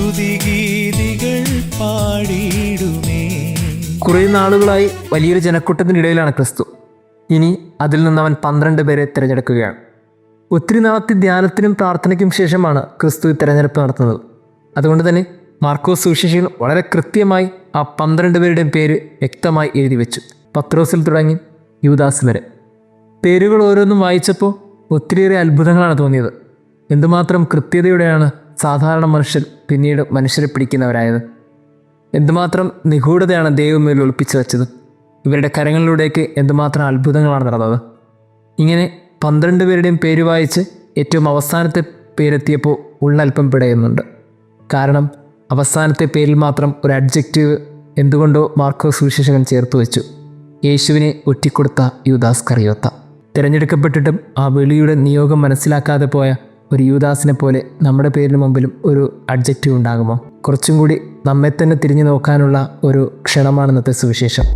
സ്തുതിഗീതികൾ പാടിയിടുമേ. കുറേ നാളുകളായി വലിയൊരു ജനക്കൂട്ടത്തിനിടയിലാണ് ക്രിസ്തു. ഇനി അതിൽ നിന്ന് അവൻ 12 പേരെ തിരഞ്ഞെടുക്കുകയാണ്. ഒത്തിരി നാളത്തെ ധ്യാനത്തിനും പ്രാർത്ഥനയ്ക്കും ശേഷമാണ് ക്രിസ്തു തിരഞ്ഞെടുപ്പ് നടത്തുന്നത്. അതുകൊണ്ട് തന്നെ മാർക്കോസ് സുവിശേഷകൻ വളരെ കൃത്യമായി ആ 12 പേരുടെയും പേര് വ്യക്തമായി എഴുതി വെച്ചു. പത്രോസിൽ തുടങ്ങി യൂദാസ് വരെ. പേരുകൾ ഓരോന്നും വായിച്ചപ്പോൾ ഒത്തിരിയേറെ അത്ഭുതങ്ങളാണ് തോന്നിയത്. എന്തുമാത്രം കൃത്യതയോടെയാണ് സാധാരണ മനുഷ്യർ പിന്നീട് മനുഷ്യരെ പിടിക്കുന്നവരായത്. എന്തുമാത്രം നിഗൂഢതയാണ് ദൈവമേൽ ഒളിപ്പിച്ചു വച്ചത്. ഇവരുടെ കരങ്ങളിലൂടെയൊക്കെ എന്തുമാത്രം അത്ഭുതങ്ങളാണ് നടന്നത്. ഇങ്ങനെ 12 പേരുടെയും പേര് വായിച്ച് ഏറ്റവും അവസാനത്തെ പേരെത്തിയപ്പോൾ ഉള്ളൽപ്പം പിടയുന്നുണ്ട്. കാരണം അവസാനത്തെ പേരിൽ മാത്രം ഒരു അഡ്ജക്റ്റീവ് എന്തുകൊണ്ടോ മാർക്കോസ് സുവിശേഷകൻ ചേർത്ത് വെച്ചു. യേശുവിനെ ഒറ്റിക്കൊടുത്ത യൂദാസ് കറിയോത്ത. തിരഞ്ഞെടുക്കപ്പെട്ടിട്ടും ആ വിളിയുടെ നിയോഗം മനസ്സിലാക്കാതെ പോയ ഒരു യൂദാസിനെ പോലെ നമ്മുടെ പേരിന് മുമ്പിലും ഒരു അഡ്ജക്റ്റീവ് ഉണ്ടാകുമോ? കുറച്ചും കൂടി നമ്മെ തന്നെ തിരിഞ്ഞു നോക്കാനുള്ള ഒരു ക്ഷണമാണ് ഇന്നത്തെ സുവിശേഷം.